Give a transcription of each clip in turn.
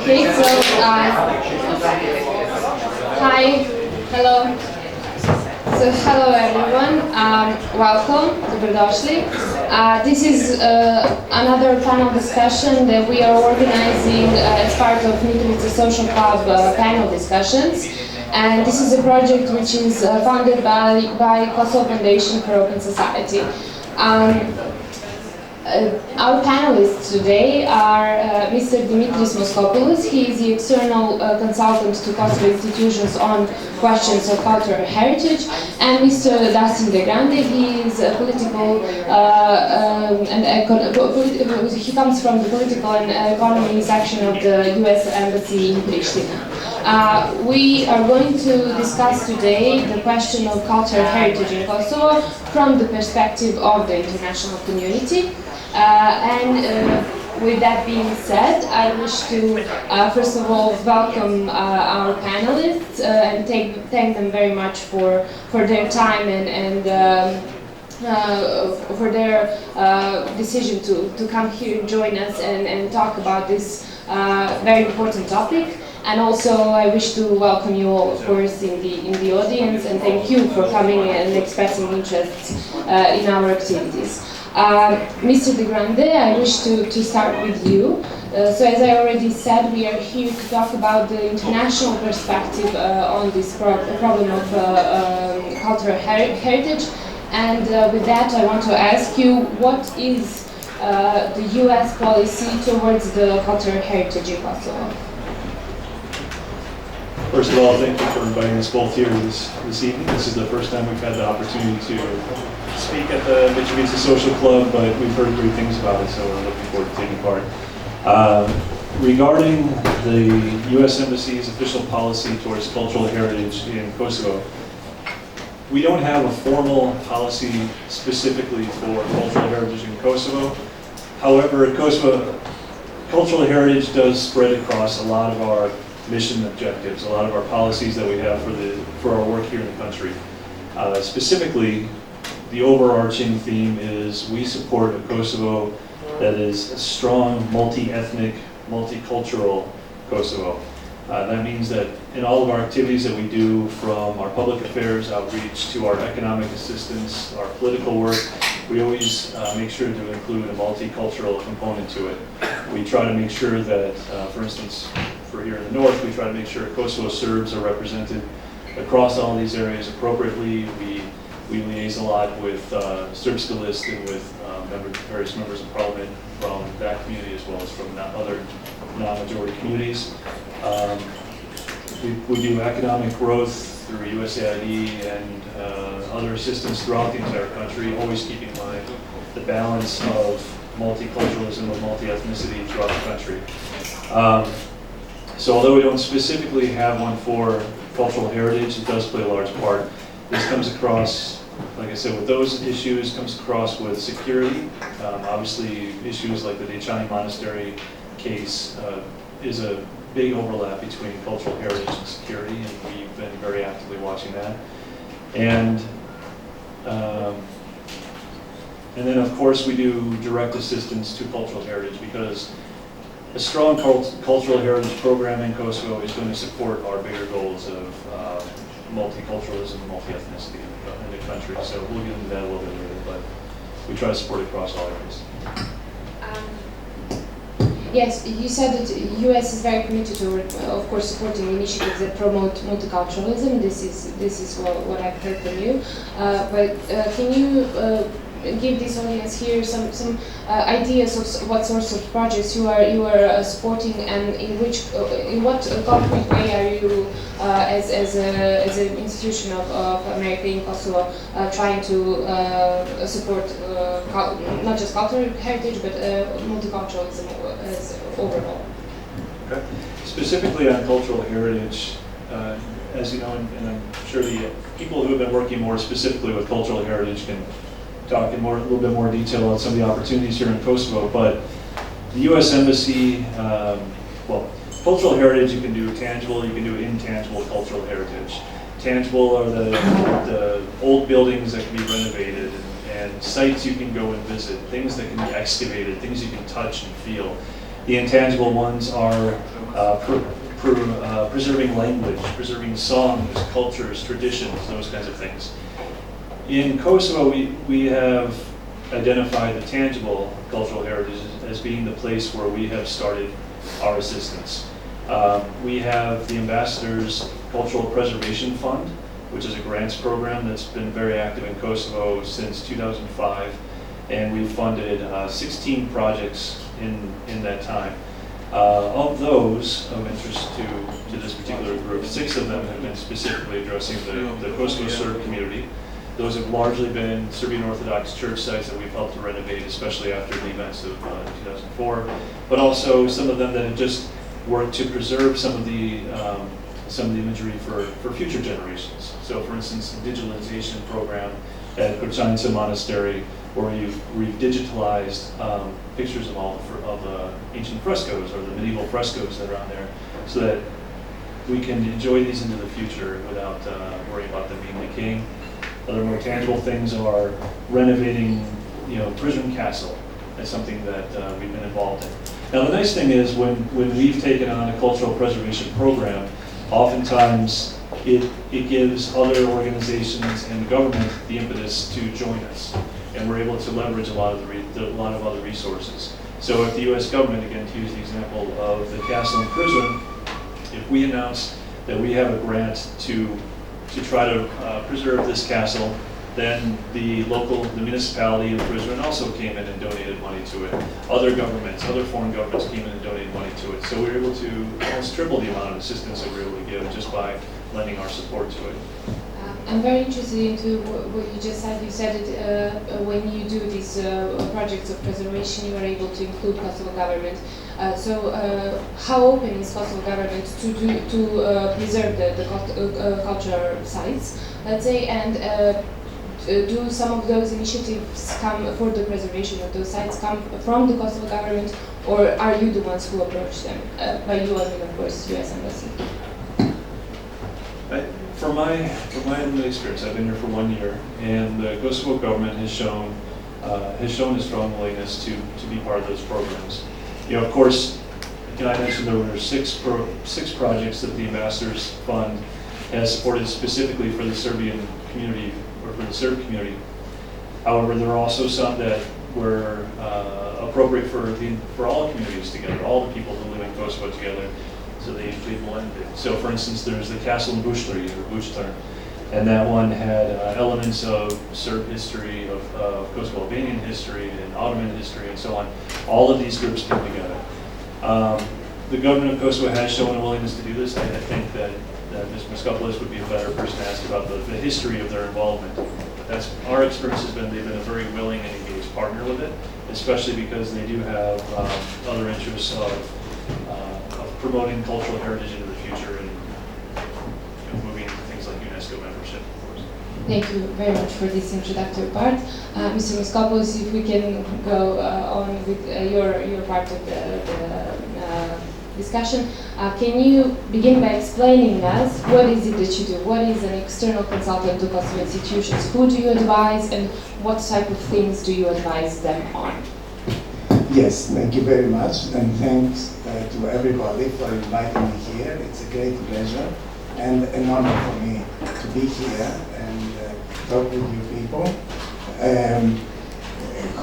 Okay, so hi, hello. So hello everyone, welcome, dobrodošli. This is another panel discussion that we are organizing as part of Mitrovica Social Club panel discussions. And this is a project which is funded by Kosovo Foundation for Open Society. Our panelists today are Mr. Dimitris Moskopoulos. He is the external consultant to Kosovo institutions on questions of cultural heritage, and Mr. Dustin De Grande. He is a political he comes from the political and economy section of the U.S. Embassy in Pristina. We are going to discuss today the question of cultural heritage in Kosovo from the perspective of the international community. With that being said, I wish to first of all welcome our panelists and thank them very much for their time and for their decision to come here and join us and talk about this very important topic. And also, I wish to welcome you all, of course, in the audience, and thank you for coming and expressing interest in our activities. Mr. De Grande, I wish to start with you. So as I already said, we are here to talk about the international perspective on this problem of cultural heritage. And with that, I want to ask you, what is the US policy towards the cultural heritage in Kosovo? First of all, thank you for inviting us both here this evening. This is the first time we've had the opportunity to speak at the Mitrovica Social Club, but we've heard great things about it, so we're looking forward to taking part. Regarding the U.S. Embassy's official policy towards cultural heritage in Kosovo, we don't have a formal policy specifically for cultural heritage in Kosovo. However, Kosovo, cultural heritage does spread across a lot of our mission objectives, a lot of our policies that we have for our work here in the country. Specifically, the overarching theme is we support a Kosovo that is a strong, multi-ethnic, multicultural Kosovo. That means that in all of our activities that we do, from our public affairs outreach to our economic assistance, our political work, we always make sure to include a multicultural component to it. We try to make sure that, for instance, for here in the north, we try to make sure Kosovo Serbs are represented across all these areas appropriately. We liaise a lot with Srpska List and with various members of parliament from that community as well as from other non-majority communities. We do economic growth through USAID and other assistance throughout the entire country, always keeping in mind the balance of multiculturalism, of multi-ethnicity throughout the country. So although we don't specifically have one for cultural heritage, it does play a large part. This comes across, like I said, with those issues, comes across with security. Obviously, issues like the Dechani Monastery case is a big overlap between cultural heritage and security, and we've been very actively watching that. And then, of course, we do direct assistance to cultural heritage, because a strong cultural heritage program in Kosovo is going to support our bigger goals of multiculturalism and multi-ethnicity in the country. So we'll get into that a little bit later, but we try to support it across all areas. Yes, you said that the U.S. is very committed to, of course, supporting initiatives that promote multiculturalism. This is what I've heard from you. But can you give this audience here some ideas of what sorts of projects you are supporting, and in what concrete way are you as an institution of America in Kosovo trying to support not just cultural heritage but multiculturalism as overall? Okay. Specifically on cultural heritage, as you know, and I'm sure the people who have been working more specifically with cultural heritage can talk in a little bit more detail on some of the opportunities here in Kosovo, but the U.S. Embassy, well, cultural heritage you can do tangible, you can do intangible cultural heritage. Tangible are the old buildings that can be renovated and sites you can go and visit, things that can be excavated, things you can touch and feel. The intangible ones are preserving language, preserving songs, cultures, traditions, those kinds of things. In Kosovo, we have identified the tangible cultural heritage as being the place where we have started our assistance. We have the Ambassador's Cultural Preservation Fund, which is a grants program that's been very active in Kosovo since 2005, and we've funded 16 projects in that time. Of those of interest to this particular group, 6 of them have been specifically addressing the Kosovo Serb community. Those have largely been Serbian Orthodox church sites that we've helped to renovate, especially after the events of 2004, but also some of them that have just worked to preserve some of the imagery for future generations. So, for instance, the digitalization program at Kurčanica Monastery, where we've digitalized pictures of all of the ancient frescoes or the medieval frescoes that are on there, so that we can enjoy these into the future without worrying about them being decaying. Other more tangible things are renovating, Prizren Castle. That's something that we've been involved in. Now, the nice thing is when we've taken on a cultural preservation program, oftentimes it gives other organizations and the government the impetus to join us, and we're able to leverage a lot of other resources. So, if the U.S. government, again, to use the example of the castle in Prizren, if we announce that we have a grant to try to preserve this castle, then the municipality of Prizren also came in and donated money to it. Other governments, other foreign governments came in and donated money to it. So we were able to almost triple the amount of assistance that we were able to give just by lending our support to it. I'm very interested into what you just said. You said that when you do these projects of preservation, you are able to include Kosovo government. So how open is Kosovo government to preserve the cultural sites, let's say, and do some of those initiatives come for the preservation of those sites come from the Kosovo government, or are you the ones who approach them? By you, I mean, of course, U.S. Embassy. From my limited experience, I've been here for 1 year, and the Kosovo government has shown a strong willingness to be part of those programs. Of course, I mentioned there were six projects that the Ambassador's Fund has supported specifically for the Serbian community or for the Serb community. However, there are also some that were appropriate for all communities together, all the people who live in Kosovo together. So they blended it. So, for instance, there's the castle in Bushtar, and that one had elements of Serb history, of Kosovo Albanian history, and Ottoman history, and so on. All of these groups came together. The government of Kosovo has shown a willingness to do this. I think that Ms. Moskopoulos would be a better person to ask about the history of their involvement. But our experience has been they've been a very willing and engaged partner with it, especially because they do have other interests of promoting cultural heritage into the future and moving into things like UNESCO membership, of course. Thank you very much for this introductory part. Mr. Moskopoulos, if we can go on with your part of the discussion, can you begin by explaining us what is it that you do? What is an external consultant to Kosovo institutions? Who do you advise, and what type of things do you advise them on? Yes, thank you very much, and thanks to everybody for inviting me here. It's a great pleasure and an honor for me to be here and talk with you people.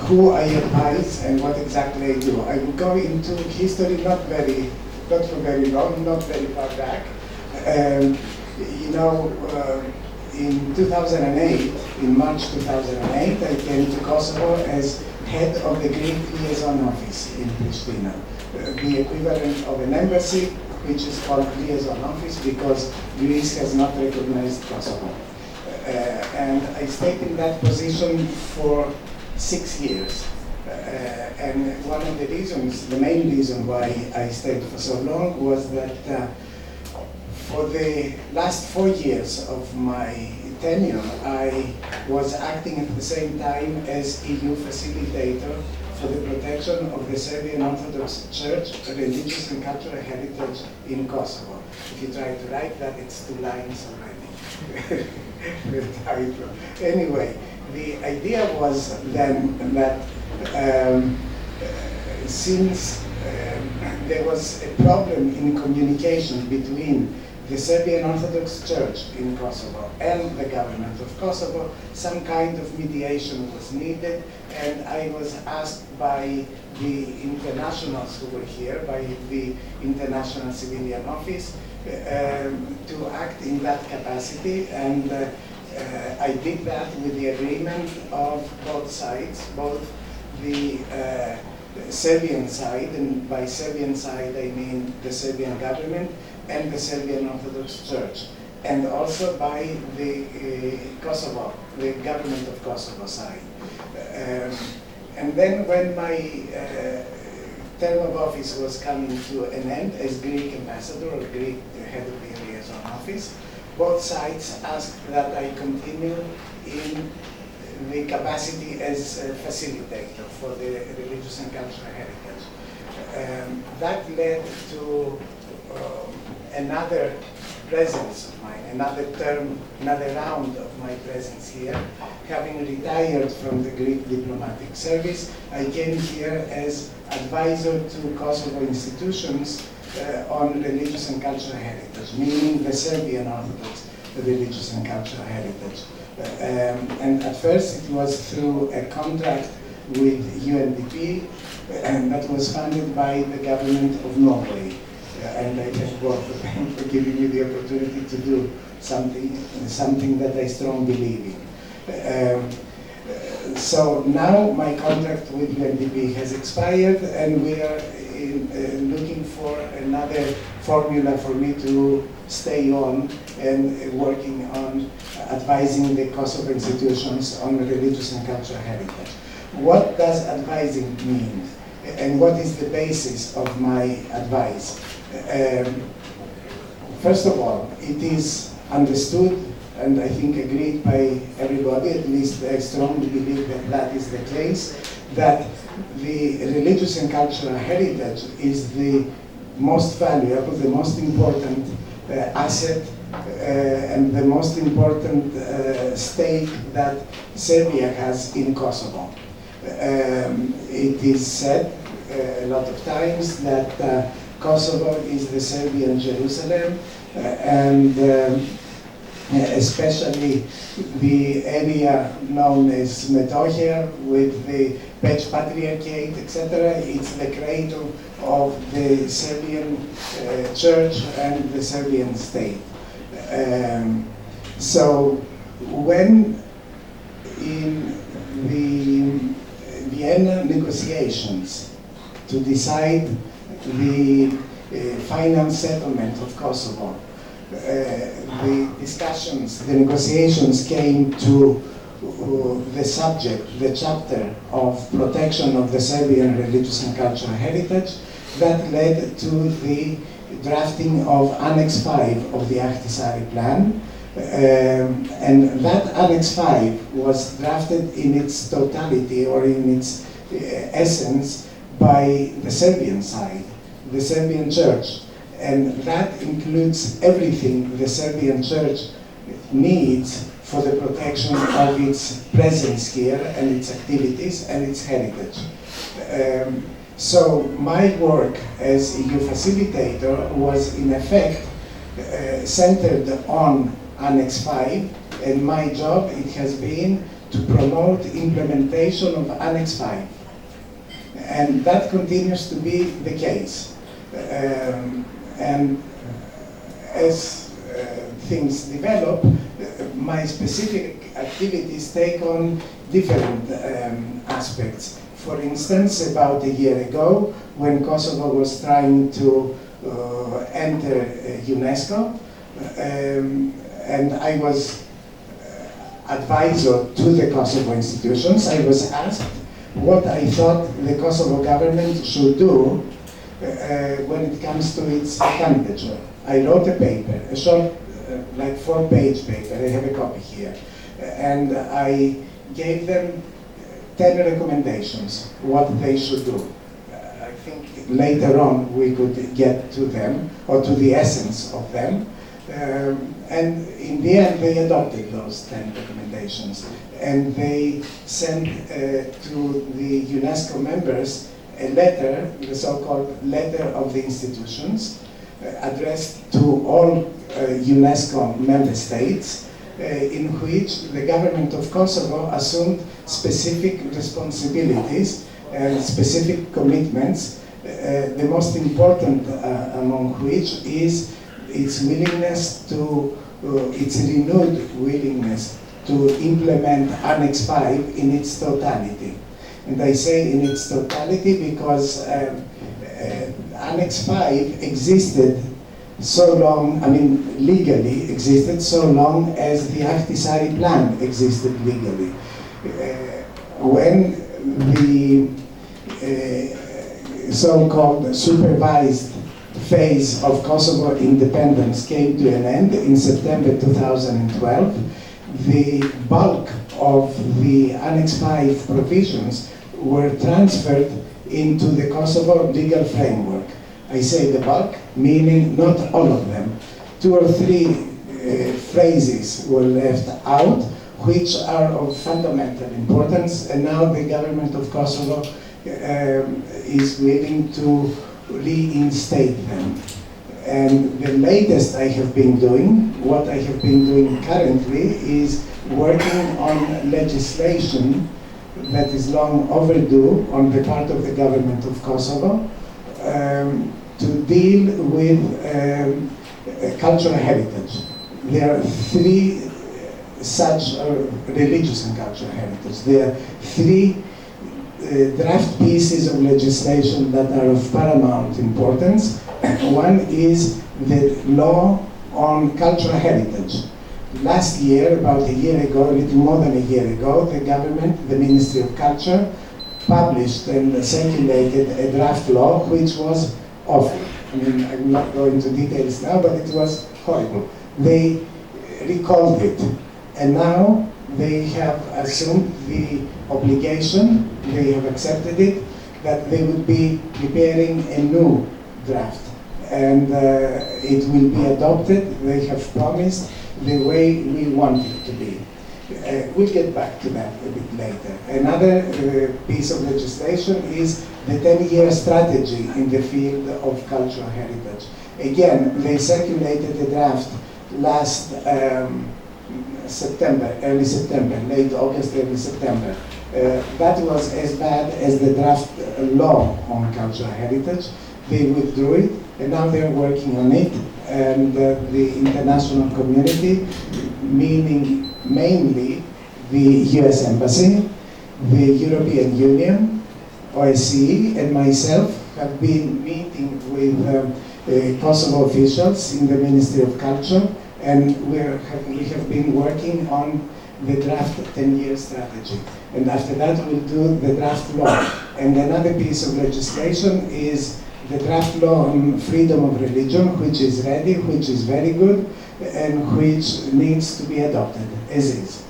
who I advise and what exactly I do. I will go into history not for very long, not very far back. In 2008, in March 2008, I came to Kosovo as head of the Greek liaison office in Pristina, the equivalent of an embassy, which is called liaison office because Greece has not recognized Kosovo. And I stayed in that position for 6 years. And one of the reasons, the main reason why I stayed for so long was that for the last 4 years of my tenure, I was acting at the same time as EU facilitator for the protection of the Serbian Orthodox Church, religious and cultural heritage in Kosovo. If you try to write that, it's 2 lines already. Anyway, the idea was then that since there was a problem in communication between the Serbian Orthodox Church in Kosovo and the government of Kosovo, some kind of mediation was needed, and I was asked by the internationals who were here, by the International Civilian Office, to act in that capacity, and I did that with the agreement of both sides, both the Serbian side, and by Serbian side I mean the Serbian government and the Serbian Orthodox Church, and also by the Kosovo, the government of Kosovo side. And then when my term of office was coming to an end as Greek ambassador or Greek head of the liaison office, both sides asked that I continue in the capacity as a facilitator for the religious and cultural heritage. That led to another presence of mine, another term, another round of my presence here. Having retired from the Greek diplomatic service, I came here as advisor to Kosovo institutions on religious and cultural heritage, meaning the Serbian Orthodox religious and cultural heritage. And at first it was through a contract with UNDP, and that was funded by the government of Norway. And I thank both of them for giving me the opportunity to do something that I strongly believe in. So now my contract with UNDP has expired, and we are looking for another formula for me to stay on and working on advising the Kosovo institutions on religious and cultural heritage. What does advising mean? And what is the basis of my advice? First of all, it is understood and I think agreed by everybody, at least I strongly believe that that is the case, that the religious and cultural heritage is the most valuable, the most important asset and the most important stake that Serbia has in Kosovo. It is said a lot of times that Kosovo is the Serbian Jerusalem, and especially the area known as Metohija with the Peć Patriarchate, etc. It's the cradle of the Serbian church and the Serbian state. So when in the Vienna negotiations to decide the final settlement of Kosovo, the discussions, the negotiations came to the subject, the chapter of protection of the Serbian religious and cultural heritage that led to the drafting of Annex 5 of the Ahtisaari Plan. And that Annex 5 was drafted in its totality or in its essence by the Serbian side, the Serbian church. And that includes everything the Serbian church needs for the protection of its presence here and its activities and its heritage. So my work as EU facilitator was in effect centered on Annex 5, and my job it has been to promote implementation of Annex 5. And that continues to be the case. And as things develop, my specific activities take on different aspects. For instance, about a year ago, when Kosovo was trying to enter UNESCO, and I was advisor to the Kosovo institutions, I was asked what I thought the Kosovo government should do when it comes to its candidature. I wrote a paper, a short, like 4-page paper, I have a copy here, and I gave them 10 recommendations, what they should do. I think later on we could get to them, or to the essence of them, and in the end they adopted those 10 recommendations, and they sent to the UNESCO members a letter, the so-called letter of the institutions, addressed to all UNESCO member states, in which the government of Kosovo assumed specific responsibilities and specific commitments, the most important among which is its willingness to, its renewed willingness to implement Annex 5 in its totality. And I say in its totality because Annex 5 existed so long, I mean legally existed so long as the Ahtisaari plan existed legally. When the so-called supervised phase of Kosovo independence came to an end in September 2012, the bulk of the Annex 5 provisions were transferred into the Kosovo legal framework. I say the bulk, meaning not all of them. 2 or 3 phrases were left out, which are of fundamental importance, and now the government of Kosovo is willing to reinstate them. And the latest I have been doing, what I have been doing currently, is working on legislation that is long overdue on the part of the government of Kosovo to deal with cultural heritage. There are 3 such religious and cultural heritage. There are 3 draft pieces of legislation that are of paramount importance. One is the law on cultural heritage. Last year, about a year ago, a little more than a year ago, the government, the Ministry of Culture, published and circulated a draft law which was awful. I mean, I will not go into details now, but it was horrible. They recalled it, and now they have assumed the obligation, they have accepted it, that they would be preparing a new draft. And it will be adopted, they have promised, the way we want it to be. We'll get back to that a bit later. Another piece of legislation is the 10-year strategy in the field of cultural heritage. Again, they circulated a draft last September, early September, late August, early September. That was as bad as the draft law on cultural heritage. They withdrew it, and now they're working on it. And the international community, meaning mainly the US Embassy, the European Union, OSCE, and myself have been meeting with Kosovo officials in the Ministry of Culture, and we have been working on the draft 10-year strategy. And after that, we'll do the draft law. And another piece of legislation is the draft law on freedom of religion, which is ready, which is very good, and which needs to be adopted, as is.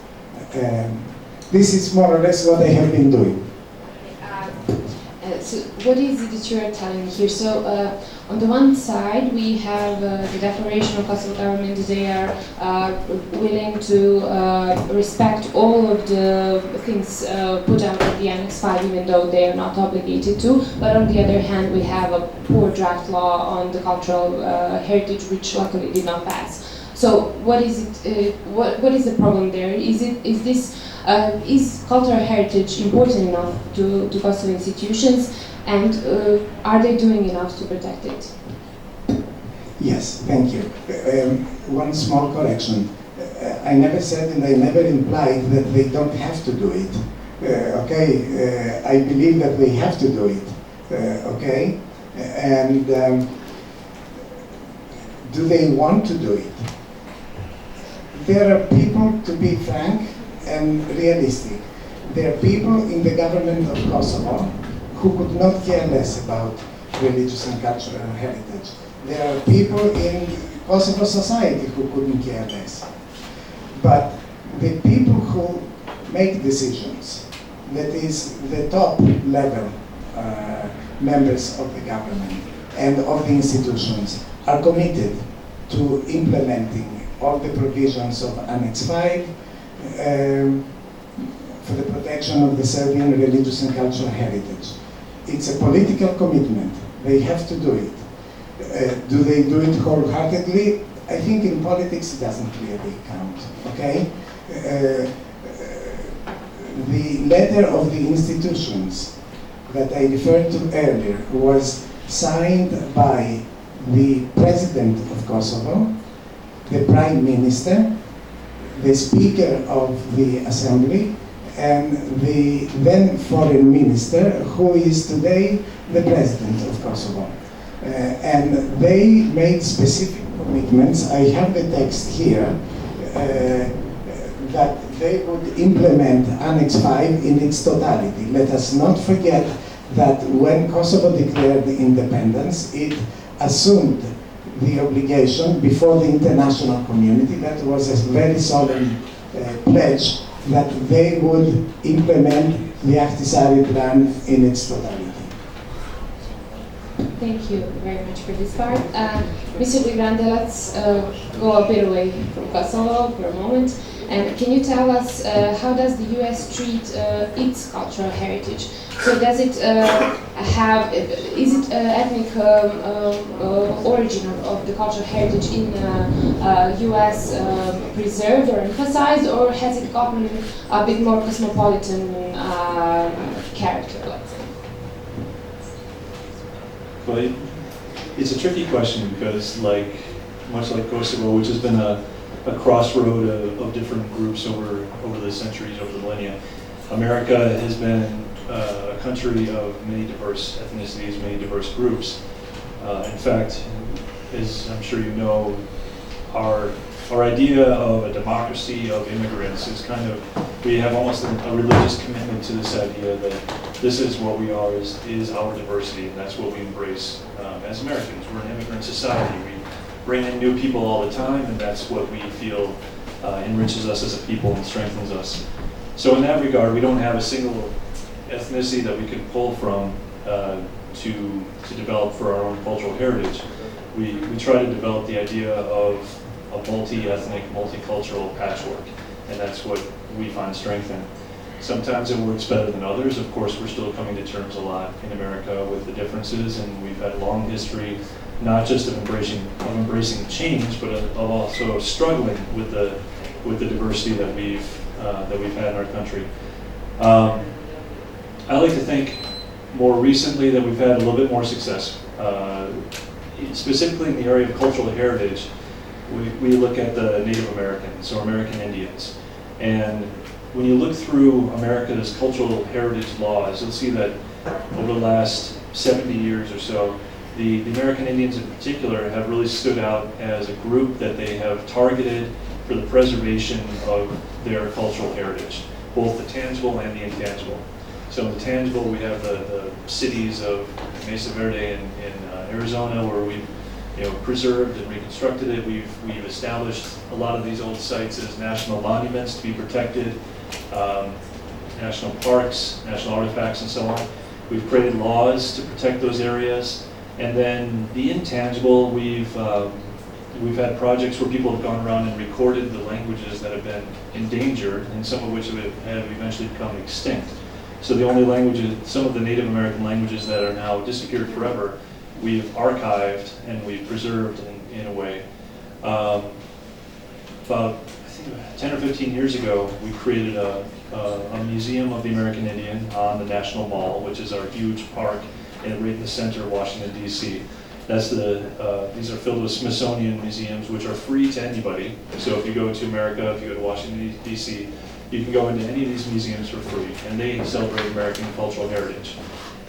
This is more or less what I have been doing. So what is it that you are telling me here? So on the one side, we have the declaration of Kosovo government. They are willing to respect all of the things put out in the Annex 5, even though they are not obligated to. But on the other hand, we have a poor draft law on the cultural heritage, which luckily did not pass. So what is it? What is the problem there? Is this Is cultural heritage important enough to Kosovo institutions, and are they doing enough to protect it? Yes, thank you. One small correction. I never said and I never implied that they don't have to do it. I believe that they have to do it. And do they want to do it? There are people, to be frank and realistic, there are people in the government of Kosovo who could not care less about religious and cultural heritage. There are people in Kosovo society who couldn't care less. But the people who make decisions, that is the top level members of the government and of the institutions, are committed to implementing all the provisions of Annex 5 for the protection of the Serbian religious and cultural heritage. It's a political commitment. They have to do it. Do they do it wholeheartedly? I think in politics it doesn't really count, okay? The letter of the institutions that I referred to earlier was signed by the President of Kosovo, the Prime Minister, the Speaker of the Assembly, and the then Foreign Minister, who is today the President of Kosovo. And they made specific commitments. I have the text here, that they would implement Annex 5 in its totality. Let us not forget that when Kosovo declared independence, it assumed the obligation before the international community, that was a very solemn pledge, that they would implement the Ahtisaari plan in its totality. Thank you very much for this part. Mr. Ligrande, let's go a bit away from Kosovo for a moment. And can you tell us how does the US treat its cultural heritage? So does it is it ethnic origin of the cultural heritage in US preserved or emphasized, or has it gotten a bit more cosmopolitan character, let's say? Well, it's a tricky question because, much like Kosovo, which has been a crossroad of different groups over the centuries, over the millennia, America has been a country of many diverse ethnicities, many diverse groups. In fact, as I'm sure you know, our idea of a democracy of immigrants is we have almost a religious commitment to this idea that this is what we are, is our diversity, and that's what we embrace as Americans. We're an immigrant society. We bring in new people all the time, and that's what we feel enriches us as a people and strengthens us. So in that regard, we don't have a single ethnicity that we can pull from to develop for our own cultural heritage. We try to develop the idea of a multi-ethnic, multicultural patchwork, and that's what we find strength in. Sometimes it works better than others. Of course, we're still coming to terms a lot in America with the differences, and we've had a long history, not just of embracing change, but of also struggling with the diversity that we've had in our country. I like to think more recently that we've had a little bit more success, specifically in the area of cultural heritage. We look at the Native Americans or American Indians, and when you look through America's cultural heritage laws, you'll see that over the last 70 years or so, the American Indians in particular have really stood out as a group that they have targeted for the preservation of their cultural heritage, both the tangible and the intangible. So in the tangible, we have the cities of Mesa Verde in Arizona, where we've preserved and reconstructed it. We've established a lot of these old sites as national monuments to be protected, national parks, national artifacts, and so on. We've created laws to protect those areas. And then the intangible, we've had projects where people have gone around and recorded the languages that have been endangered, and some of which have eventually become extinct. So the only languages, some of the Native American languages that are now disappeared forever, we've archived and we've preserved in a way. About, I 10 or 15 years ago, we created a Museum of the American Indian on the National Mall, which is our huge park right in the center of Washington, D.C. These are filled with Smithsonian museums, which are free to anybody. So if you go to America, if you go to Washington, D.C., you can go into any of these museums for free, and they celebrate American cultural heritage.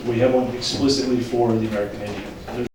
We have one explicitly for the American Indian.